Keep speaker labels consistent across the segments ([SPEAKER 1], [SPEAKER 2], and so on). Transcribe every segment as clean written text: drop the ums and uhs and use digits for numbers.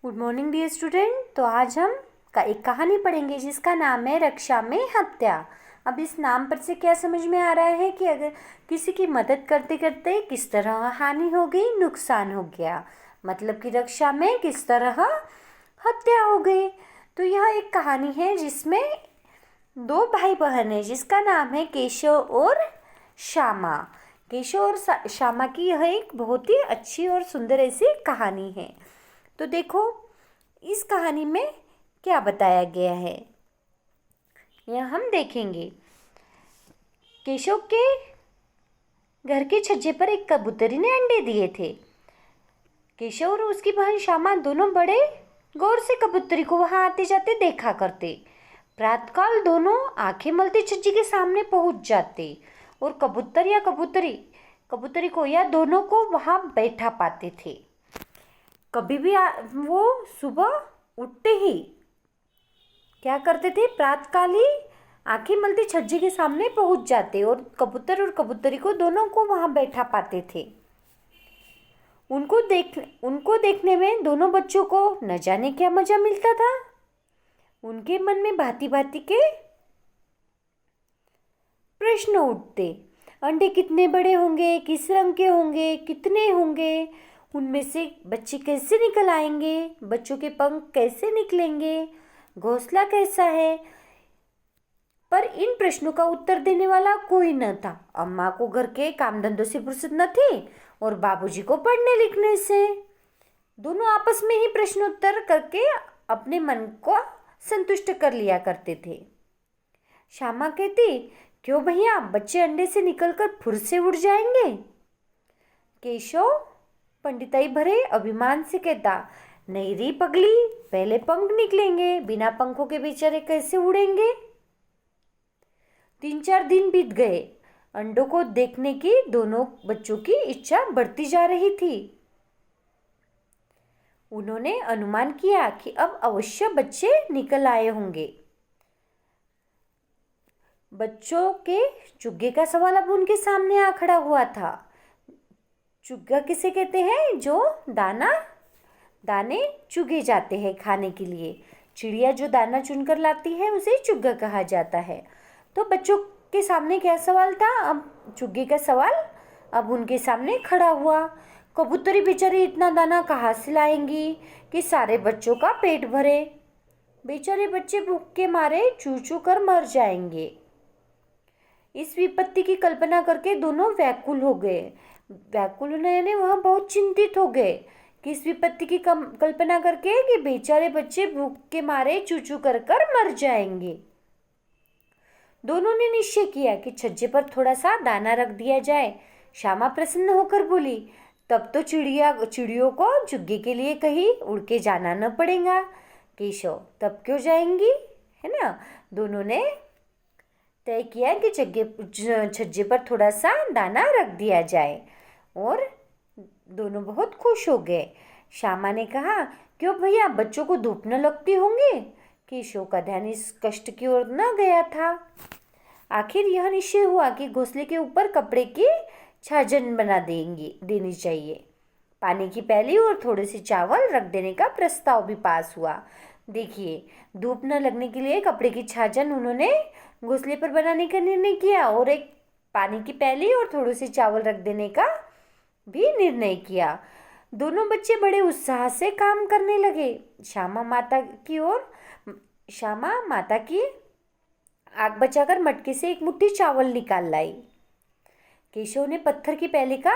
[SPEAKER 1] Good morning dear student. तो आज हम एक कहानी पढ़ेंगे जिसका नाम है रक्षा में हत्या। अब इस नाम पर से क्या समझ में आ रहा है कि अगर किसी की मदद करते करते किस तरह हानि हो गई, नुकसान हो गया, मतलब कि रक्षा में किस तरह हत्या हो गई। तो यह एक कहानी है जिसमें दो भाई बहन है जिसका नाम है केशव और श्यामा। केशव और श्यामा की यह एक बहुत ही अच्छी और सुंदर ऐसी कहानी है। तो देखो इस कहानी में क्या बताया गया है, यह हम देखेंगे। केशव के घर के छज्जे पर एक कबूतरी ने अंडे दिए थे। केशव और उसकी बहन श्यामा दोनों बड़े गौर से कबूतरी को वहां आते जाते देखा करते। प्रातःकाल दोनों आंखें मलते छज्जे के सामने पहुंच जाते और कबूतर या कबूतरी को या दोनों को वहां बैठा पाते थे। कभी भी वो सुबह उठते ही क्या करते थे, प्रातःकाल ही आंखें मलते छज्जे के सामने पहुंच जाते और कबूतर और कबूतरी को दोनों को वहां बैठा पाते थे। उनको देखने में दोनों बच्चों को न जाने क्या मजा मिलता था। उनके मन में भांति भांति के प्रश्न उठते। अंडे कितने बड़े होंगे, किस रंग के होंगे, कितने होंगे, उनमें से बच्चे कैसे निकल आएंगे, बच्चों के पंख कैसे निकलेंगे, घोंसला कैसा है। पर इन प्रश्नों का उत्तर देने वाला कोई न था। अम्मा को घर के काम धंधों से फुर्सत न थी और बाबूजी को पढ़ने लिखने से। दोनों आपस में ही प्रश्नोत्तर करके अपने मन को संतुष्ट कर लिया करते थे। श्यामा कहती, क्यों भैया, बच्चे अंडे से निकलकर फुर से उड़ जाएंगे। केशव पंडिताई भरे अभिमान से कहता, नहीं री पगली, पहले पंख निकलेंगे, बिना पंखों के बेचारे कैसे उड़ेंगे। 3-4 दिन बीत गए। अंडों को देखने की दोनों बच्चों की इच्छा बढ़ती जा रही थी। उन्होंने अनुमान किया कि अब अवश्य बच्चे निकल आए होंगे। बच्चों के चुग्गे का सवाल अब उनके सामने आ खड़ा हुआ था। चुग्गा किसे कहते हैं? जो दाने चुगे जाते हैं खाने के लिए। चिड़िया जो दाना चुनकर लाती है उसे चुग्गा कहा जाता है। तो बच्चों के सामने क्या सवाल था? अब चुग्गे का सवाल अब उनके सामने खड़ा हुआ। कबूतरी बेचारी इतना दाना कहाँ से लाएंगी कि सारे बच्चों का पेट भरे। बेचारे बच्चे भूख के मारे चू चू कर मर जाएंगे। इस विपत्ति की कल्पना करके दोनों व्याकुल हो गए। व्याकुल यानी वह बहुत चिंतित हो गए कि इस विपत्ति की कल्पना करके कि बेचारे बच्चे भूख के मारे चू चू कर कर मर जाएंगे। दोनों ने निश्चय किया कि छज्जे पर थोड़ा सा दाना रख दिया जाए। श्यामा प्रसन्न होकर बोली, तब तो चिड़ियों को चुग्गे के लिए कहीं उड़ के जाना न पड़ेगा। केशव, तब क्यों जाएंगी, है ना। दोनों ने तय किया कि छज्जे पर थोड़ा सा दाना रख दिया जाए और दोनों बहुत खुश हो गए। श्यामा ने कहा, क्यों भैया, बच्चों को धूप न लगती होंगी। केशव का ध्यान इस कष्ट की ओर न गया था। आखिर यह निश्चय हुआ कि घोंसले के ऊपर कपड़े की छाजन बना देनी चाहिए। पानी की प्याली और थोड़े से चावल रख देने का प्रस्ताव भी पास हुआ। देखिए, धूप न लगने के लिए कपड़े की छाजन उन्होंने घोंसले पर बनाने का निर्णय किया और एक पानी की प्याली और थोड़े से चावल रख देने का भी निर्णय किया। दोनों बच्चे बड़े उत्साह से काम करने लगे। श्यामा माता की आग बचाकर मटके से एक मुट्ठी चावल निकाल लाई। केशव ने पत्थर की प्याली का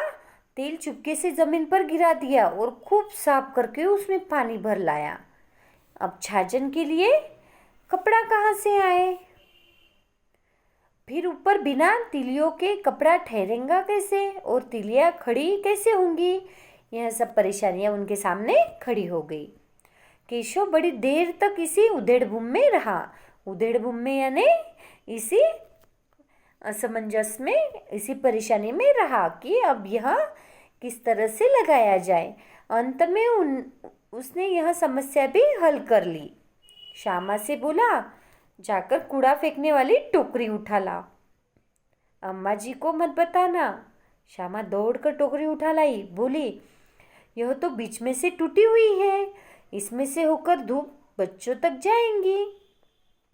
[SPEAKER 1] तेल चुपके से जमीन पर गिरा दिया और खूब साफ करके उसमें पानी भर लाया। अब छाजन के लिए कपड़ा कहाँ से आए? फिर ऊपर बिना तिलियों के कपड़ा ठहरेगा कैसे और तिलियां खड़ी कैसे होंगी? यह सब परेशानियां उनके सामने खड़ी हो गई। केशव बड़ी देर तक इसी उधेड़-बुन में रहा। उधेड़-बुन में यानी इसी असमंजस में, इसी परेशानी में रहा कि अब यह किस तरह से लगाया जाए। अंत में उसने यह समस्या भी हल कर ली। श्यामा से बोला, जाकर कूड़ा फेंकने वाली टोकरी उठा ला। अम्मा जी को मत बताना। श्यामा दौड़कर टोकरी उठा लाई। बोली, यह तो बीच में से टूटी हुई है, इसमें से होकर धूप बच्चों तक जाएंगी।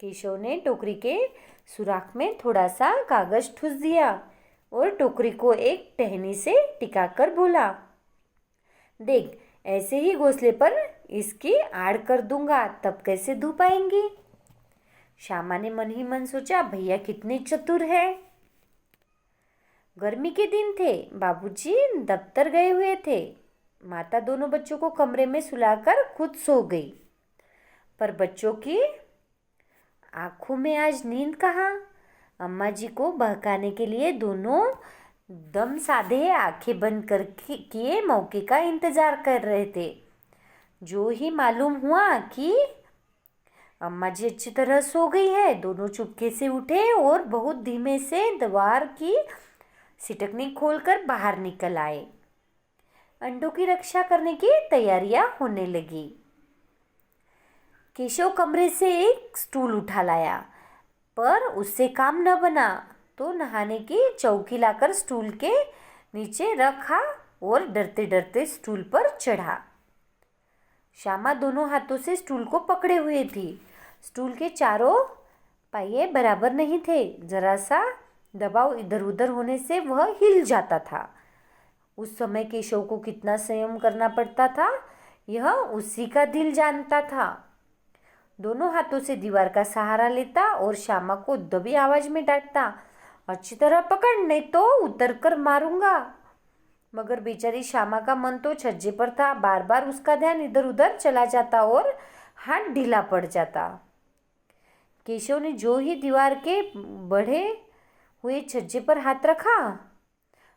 [SPEAKER 1] केशव ने टोकरी के सुराख में थोड़ा सा कागज ठूस दिया और टोकरी को एक टहनी से टिकाकर बोला, देख, ऐसे ही घोंसले पर इसकी आड़ कर दूंगा, तब कैसे धूप आएंगी। श्यामा ने मन ही मन सोचा, भैया कितने चतुर है। गर्मी के दिन थे, बाबूजी दफ्तर गए हुए थे। माता दोनों बच्चों को कमरे में सुलाकर खुद सो गई, पर बच्चों की आंखों में आज नींद कहाँ। अम्मा जी को बहकाने के लिए दोनों दम साधे आंखें बंद कर किए मौके का इंतजार कर रहे थे। जो ही मालूम हुआ कि अम्मा जी अच्छी तरह सो गई है, दोनों चुपके से उठे और बहुत धीमे से द्वार की सिटकनी खोलकर बाहर निकल आए। अंडों की रक्षा करने की तैयारियां होने लगी। केशव कमरे से एक स्टूल उठा लाया, पर उससे काम न बना तो नहाने की चौकी लाकर स्टूल के नीचे रखा और डरते डरते स्टूल पर चढ़ा। श्यामा दोनों हाथों से स्टूल को पकड़े हुए थी। स्टूल के चारों पहिए बराबर नहीं थे, जरा सा दबाव इधर उधर होने से वह हिल जाता था। उस समय केशव को कितना संयम करना पड़ता था, यह उसी का दिल जानता था। दोनों हाथों से दीवार का सहारा लेता और श्यामा को दबी आवाज में डांटता, अच्छी तरह पकड़, नहीं तो उतर कर मारूंगा। मगर बेचारी श्यामा का मन तो छज्जे पर था। बार बार उसका ध्यान इधर उधर चला जाता और हाथ ढीला पड़ जाता। केशव ने जो ही दीवार के बढ़े हुए छज्जे पर हाथ रखा,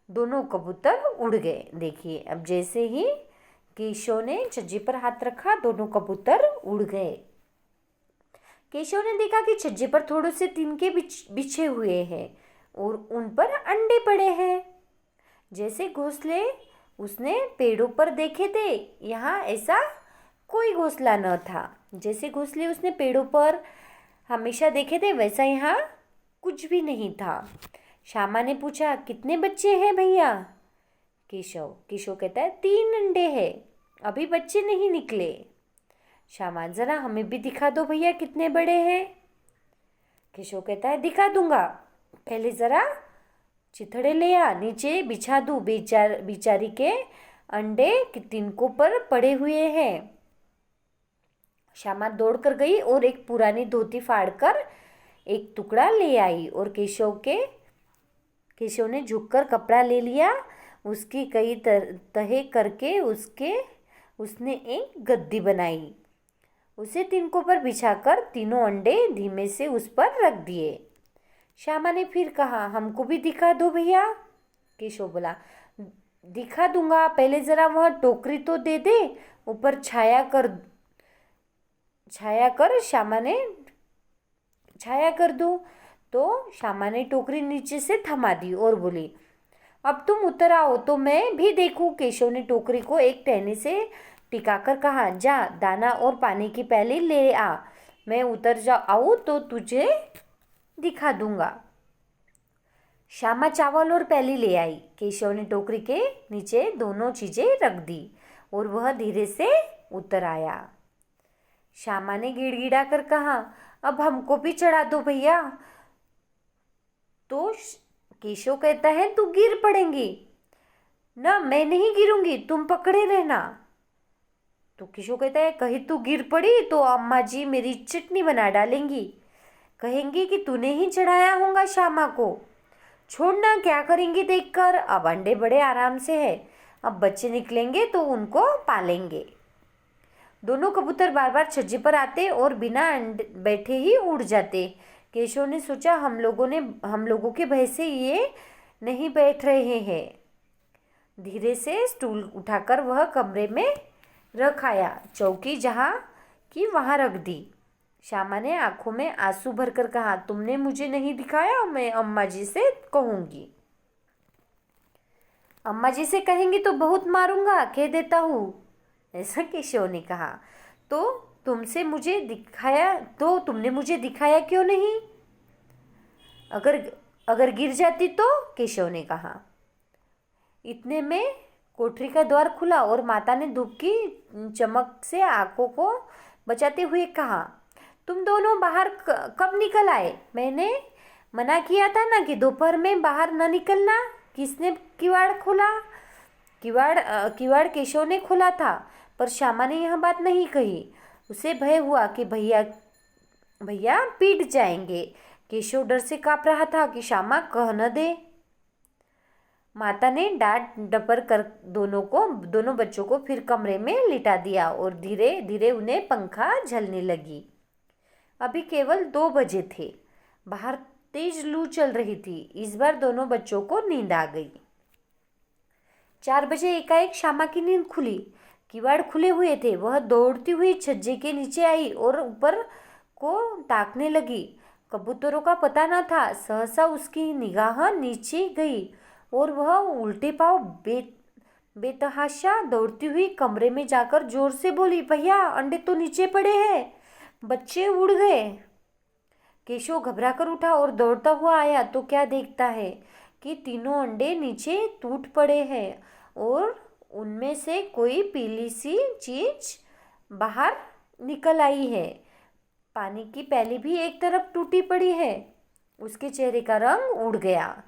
[SPEAKER 1] दोनों कबूतर उड़ गए। देखिए, अब जैसे ही केशव ने छज्जे पर हाथ रखा, दोनों कबूतर उड़ गए। केशव ने देखा कि छज्जे पर थोड़े से तिनके बिछे हुए हैं और उन पर अंडे पड़े हैं, जैसे घोंसले उसने पेड़ों पर देखे थे। यहाँ ऐसा कोई घोंसला न था। जैसे घोंसले उसने पेड़ों पर हमेशा देखे थे, वैसा यहाँ कुछ भी नहीं था। श्यामा ने पूछा, कितने बच्चे हैं भैया? केशव कहता है, 3 अंडे हैं, अभी बच्चे नहीं निकले। श्यामा, जरा हमें भी दिखा दो भैया, कितने बड़े हैं? केशव कहता है, दिखा दूंगा, पहले जरा चिथड़े ले आ, नीचे बिछा दूं। बेचारी के अंडे तिनकों पर पड़े हुए हैं। श्यामा दौड़ कर गई और एक पुरानी धोती फाड़कर एक टुकड़ा ले आई और केशव ने झुककर कपड़ा ले लिया। उसकी कई तह करके उसने एक गद्दी बनाई। उसे तिनकों पर बिछाकर तीनों अंडे धीमे से उस पर रख दिए। श्यामा ने फिर कहा, हमको भी दिखा दो भैया। केशव बोला, दिखा दूंगा, पहले जरा वह टोकरी तो दे दे, ऊपर छाया कर छाया कर दूं। तो श्यामा ने टोकरी नीचे से थमा दी और बोली, अब तुम उतर आओ तो मैं भी देखूं। केशव ने टोकरी को एक टहनी से टिकाकर कहा, जा दाना और पानी की प्याली ले आ, मैं उतर आऊं तो तुझे दिखा दूंगा। श्यामा चावल और प्याली ले आई। केशव ने टोकरी के नीचे दोनों चीजें रख दी और वह धीरे से उतर आया। श्यामा ने गिड़गिड़ा कर कहा, अब हमको भी चढ़ा दो भैया। तो केशव कहता है, तू गिर पड़ेंगी। ना, मैं नहीं गिरूंगी, तुम पकड़े रहना। तो केशव कहता है, कहीं तू गिर पड़ी तो अम्मा जी मेरी चटनी बना डालेंगी, कहेंगी कि तूने ही चढ़ाया होगा श्यामा को। छोड़ना, क्या करेंगी देखकर। अब अंडे बड़े आराम से है, अब बच्चे निकलेंगे तो उनको पालेंगे। दोनों कबूतर बार बार छज्जे पर आते और बिना बैठे ही उड़ जाते। केशव ने सोचा, हम लोगों के भय से ये नहीं बैठ रहे हैं। धीरे से स्टूल उठाकर वह कमरे में रख आया। चौकी जहाँ की वहाँ रख दी। श्यामा ने आंखों में आंसू भरकर कहा, तुमने मुझे नहीं दिखाया, मैं अम्मा जी से कहूँगी। अम्मा जी से कहेंगी तो बहुत मारूंगा, कह देता हूँ, ऐसा केशव ने कहा। तो तुमने मुझे दिखाया क्यों नहीं? अगर गिर जाती तो? केशव ने कहा। इतने में कोठरी का द्वार खुला और माता ने धूप की चमक से आंखों को बचाते हुए कहा, तुम दोनों बाहर कब निकल आए? मैंने मना किया था ना कि दोपहर में बाहर न निकलना। किसने किवाड़ खोला? किवाड़ केशव ने खोला था, पर श्यामा ने यह बात नहीं कही। उसे भय हुआ कि भैया भैया पीट जाएंगे। केशव डर से काँप रहा था कि श्यामा कह न दे। माता ने डांट डपर कर दोनों बच्चों को फिर कमरे में लिटा दिया और धीरे धीरे उन्हें पंखा झलने लगी। अभी केवल 2 बजे थे। बाहर तेज लू चल रही थी। इस बार दोनों बच्चों को नींद आ गई। 4 बजे एकाएक श्यामा की नींद खुली। किवाड़ खुले हुए थे। वह दौड़ती हुई छज्जे के नीचे आई और ऊपर को ताकने लगी। कबूतरों का पता न था। सहसा उसकी निगाह नीचे गई और वह उल्टे पांव बेतहाशा दौड़ती हुई कमरे में जाकर जोर से बोली, भैया अंडे तो नीचे पड़े हैं, बच्चे उड़ गए। केशव घबरा कर उठा और दौड़ता हुआ आया तो क्या देखता है कि तीनों अंडे नीचे टूट पड़े हैं और उनमें से कोई पीली सी चीज बाहर निकल आई है। पानी की प्याली भी एक तरफ टूटी पड़ी है। उसके चेहरे का रंग उड़ गया।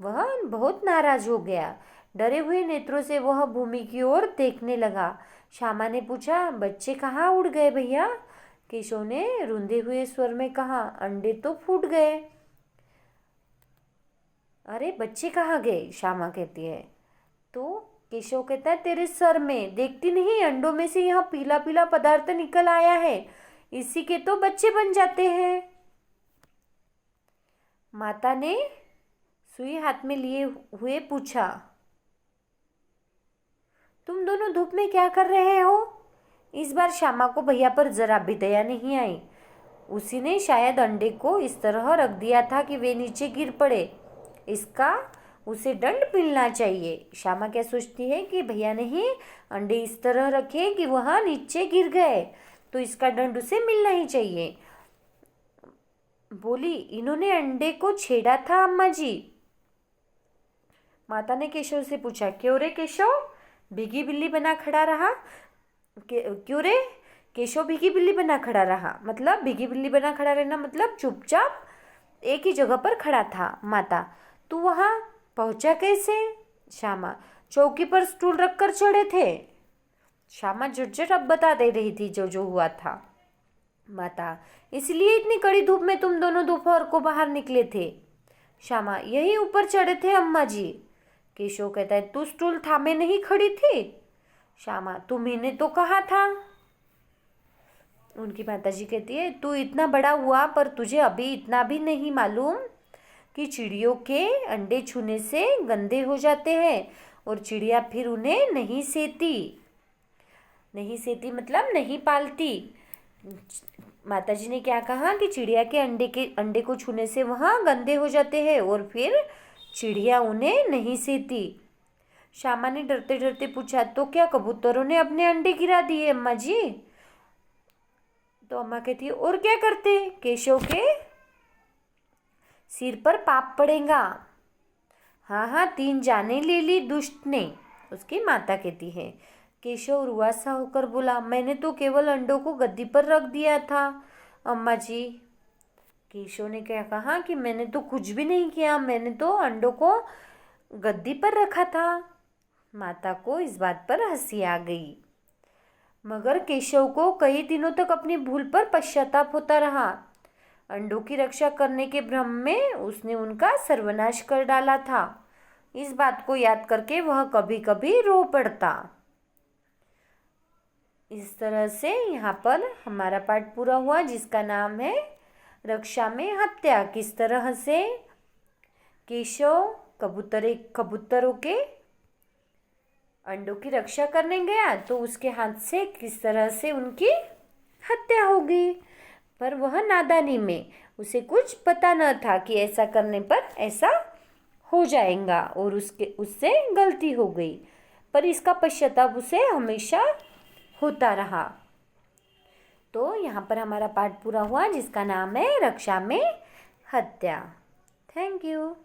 [SPEAKER 1] वह बहुत नाराज हो गया। डरे हुए नेत्रों से वह भूमि की ओर देखने लगा। श्यामा ने पूछा, बच्चे कहाँ उड़ गए भैया? केशव ने रूंधे हुए स्वर में कहा, अंडे तो फूट गए। अरे बच्चे कहाँ गए? श्यामा कहती है। तो केशव कहता है, तेरे सर में देखती नहीं, अंडों में से यह पीला पीला पदार्थ निकल आया है, इसी के तो बच्चे बन जाते हैं। माता ने सुई हाथ में लिए हुए पूछा, तुम दोनों धूप में क्या कर रहे हो? इस बार श्यामा को भैया पर जरा भी दया नहीं आई। उसी ने शायद अंडे को इस तरह रख दिया था कि वे नीचे गिर पड़े। इसका उसे दंड मिलना चाहिए। श्यामा क्या सोचती है कि भैया ने ही अंडे इस तरह रखे कि वह नीचे गिर गए, तो इसका दंड उसे मिलना ही चाहिए। बोली, इन्होंने अंडे को छेड़ा था अम्मा जी। माता ने केशव से पूछा, क्यों रे केशव भीगी बिल्ली बना खड़ा रहा? क्यों रे केशव भीगी बिल्ली बना खड़ा रहा? मतलब भीगी बिल्ली बना खड़ा रहना मतलब चुपचाप एक ही जगह पर खड़ा था। माता, तू वहाँ पहुँचा कैसे? श्यामा, चौकी पर स्टूल रखकर चढ़े थे। श्यामा झटझट अब बता दे रही थी जो जो हुआ था। माता, इसलिए इतनी कड़ी धूप में तुम दोनों दोपहर को बाहर निकले थे? श्यामा, यही ऊपर चढ़े थे अम्मा जी। केशव कहता है, तू स्टूल थामे नहीं खड़ी थी? श्यामा, तुम्ही तो कहा था। उनकी माताजी कहती है, तू इतना बड़ा हुआ पर तुझे अभी इतना भी नहीं मालूम कि चिड़ियों के अंडे छूने से गंदे हो जाते हैं और चिड़िया फिर उन्हें नहीं सेती। नहीं सेती मतलब नहीं पालती। माताजी ने क्या कहा कि चिड़िया के अंडे को छूने से वहाँ गंदे हो जाते हैं और फिर चिड़िया उन्हें नहीं सेती। श्यामा ने डरते डरते पूछा, तो क्या कबूतरों ने अपने अंडे गिरा दिए अम्मा जी? तो अम्मा कहती है, और क्या करते? केशव के सिर पर पाप पड़ेगा। हाँ हाँ, 3 जाने ले ली दुष्ट ने, उसकी माता कहती है। केशव रुआसा होकर बोला, मैंने तो केवल अंडों को गद्दी पर रख दिया था अम्मा जी। केशव ने क्या कहा कि मैंने तो कुछ भी नहीं किया, मैंने तो अंडों को गद्दी पर रखा था। माता को इस बात पर हंसी आ गई। मगर केशव को कई दिनों तक अपनी भूल पर पश्चाताप होता रहा। अंडों की रक्षा करने के भ्रम में उसने उनका सर्वनाश कर डाला था। इस बात को याद करके वह कभी कभी रो पड़ता। इस तरह से यहाँ पर हमारा पाठ पूरा हुआ, जिसका नाम है रक्षा में हत्या। किस तरह से केशव कबूतरों के अंडों की रक्षा करने गया तो उसके हाथ से किस तरह से उनकी हत्या हो गई। पर वह नादानी में, उसे कुछ पता न था कि ऐसा करने पर ऐसा हो जाएगा और उससे गलती हो गई। पर इसका पश्चाताप उसे हमेशा होता रहा। तो यहाँ पर हमारा पाठ पूरा हुआ, जिसका नाम है रक्षा में हत्या। Thank you.